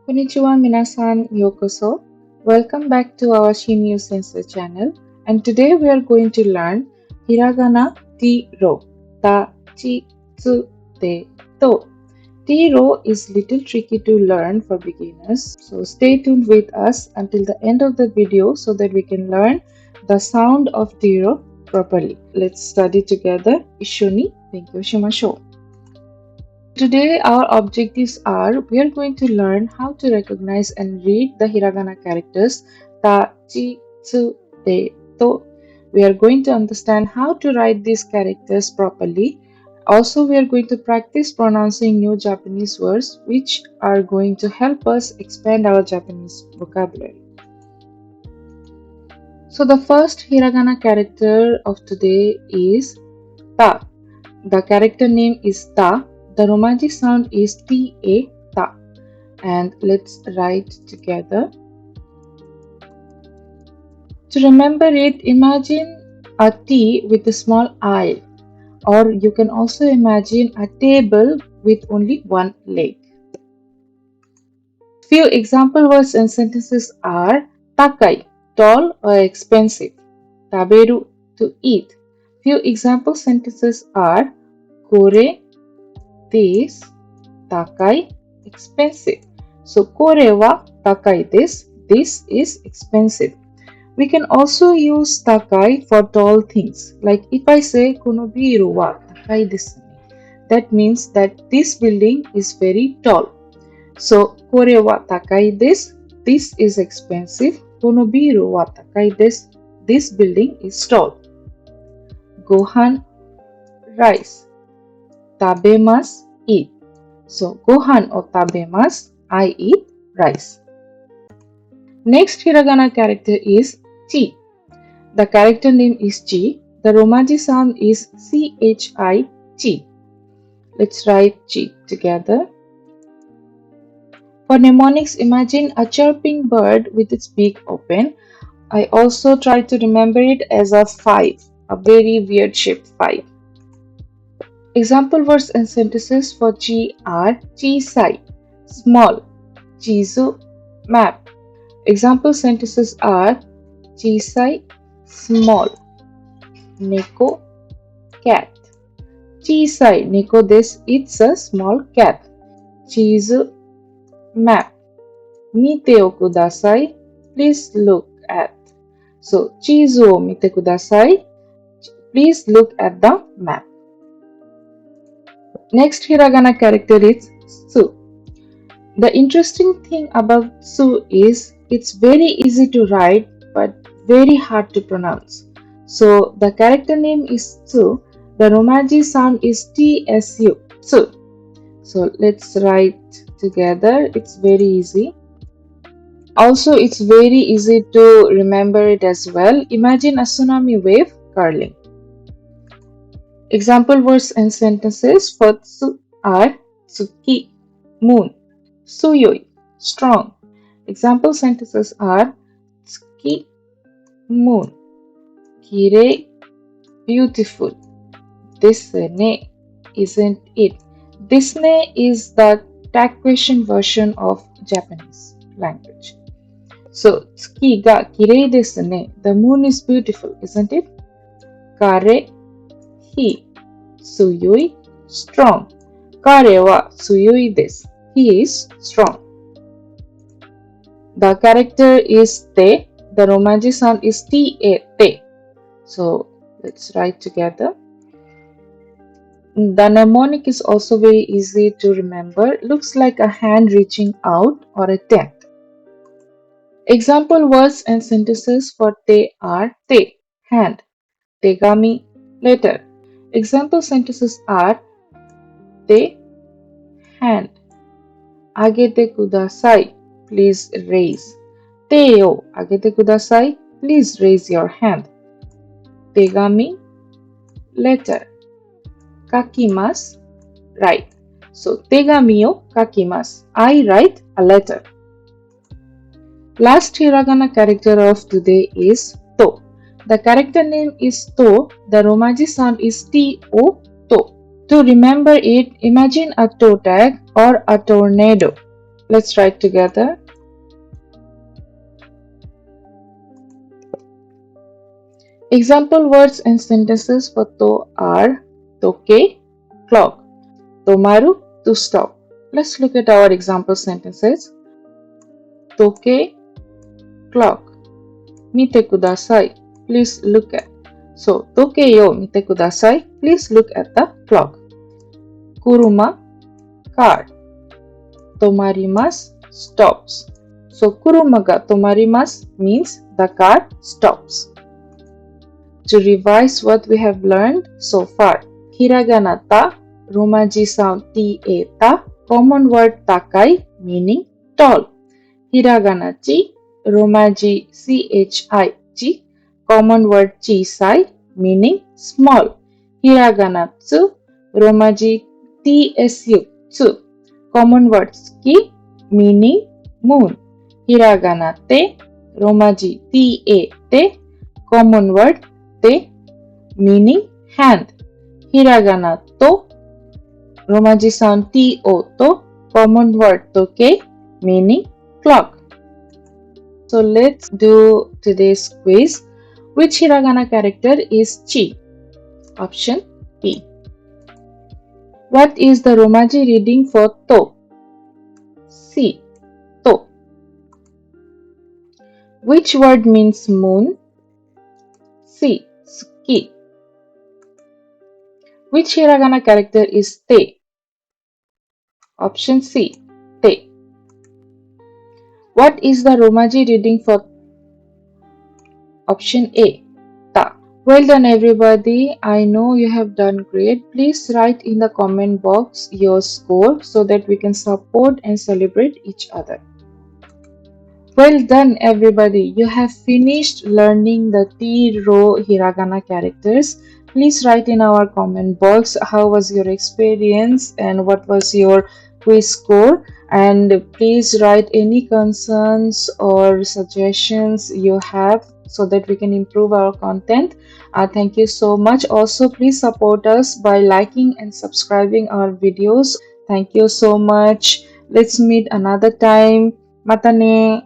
Konnichiwa, minna-san, yokoso. Welcome back to our Shinyuu Sensei channel, and today we are going to learn Hiragana T-ro, ta-chi-tsu-te-to. T-ro is little tricky to learn for beginners, so stay tuned with us until the end of the video so that we can learn the sound of T-ro properly. Let's study together. Ishoni benkyou shimashou. Today our objectives are we are going to learn how to recognize and read the hiragana characters ta, chi, tsu, te, to. We are going to understand how to write these characters properly. Also, we are going to practice pronouncing new Japanese words which are going to help us expand our Japanese vocabulary. So the first hiragana character of today is ta. The character name is ta. The Romaji sound is ta, ta, and let's write together. To remember it, imagine a T with a small I, or you can also imagine a table with only one leg. Few example words and sentences are takai, tall or expensive, taberu, to eat. Few example sentences are kore, this, takai, expensive. So kore wa takai this is expensive. We can also use takai for tall things. Like if I say kono biru wa takai desu, that means that this building is very tall. So kore wa takai this is expensive. Kono biru wa takai this building is tall. Gohan, rice. Tabemasu, eat. So gohan or tabemasu, I eat rice. Next hiragana character is chi. The character name is chi. The Romaji sound is chi, chi. Let's write chi together. For mnemonics, imagine a chirping bird with its beak open. I also try to remember it as a 5, a very weird shaped 5. Example words and sentences for chi are chiisai, small, chiizu, map. Example sentences are chiisai, small, neko, cat. Chiisai, neko desu, it's a small cat. Chiizu, map. Mite o kudasai, please look at. So, chiizu o mite kudasai, please look at the map. Next hiragana character is tsu. The interesting thing about tsu is it's very easy to write but very hard to pronounce. So the character name is tsu. The Romaji sound is tsu, tsu. So let's write together. It's very easy. Also, it's very easy to remember it as well. Imagine a tsunami wave curling. Example words and sentences for tsu are tsuki, moon, suyoi, strong. Example sentences are tsuki, moon, kirei, beautiful, desune, isn't it? Desune is the tag question version of Japanese language. So, tsuki ga kirei desune, the moon is beautiful, isn't it? Kare, he, suyoi, strong. Kare wa suyoi desu. He is strong. The character is te. The Romaji sound is te. So let's write together. The mnemonic is also very easy to remember. Looks like a hand reaching out or a tent. Example words and sentences for te are te, hand, tegami, letter. Example sentences are te, hand, agete kudasai, please raise. Te o agete kudasai, please raise your hand. Tegami, letter. Kakimasu, write. So tegami o kakimasu, I write a letter. Last hiragana character of today is to. The character name is to. The Romaji sound is to, to. To remember it, imagine a toe tag or a tornado. Let's write together. Example words and sentences for to are tokei, clock, tomaru, to stop. Let's look at our example sentences. Tokei, clock. Mite kudasai. Please look at. So, tokei o mite kudasai. Please look at the clock. Kuruma, car. Tomarimasu, stops. So, kuruma ga tomarimasu means the car stops. To revise what we have learned so far, Hiragana ta, Romaji sound ta ta, common word takai meaning tall. Hiragana chi, Romaji chi chi, common word chiisai meaning small. Hiragana tsu, Romaji tsu tsu, common word ki meaning moon. Hiragana te, Romaji te, common word te meaning hand. Hiragana to, Romaji sound to, common word tokei meaning clock. So let's do today's quiz. Which hiragana character is chi? Option B. What is the Romaji reading for to? C. To. Which word means moon? C. Tsuki. Which hiragana character is te? Option C. Te. What is the Romaji reading for? Option A. Ta. Well done everybody. I know you have done great. Please write in the comment box your score so that we can support and celebrate each other. Well done everybody. You have finished learning the T-row hiragana characters. Please write in our comment box how was your experience and what was your quiz score, and please write any concerns or suggestions you have so that we can improve our content. Thank you so much. Also, please support us by liking and subscribing our videos. Thank you so much. Let's meet another time. Mata ne.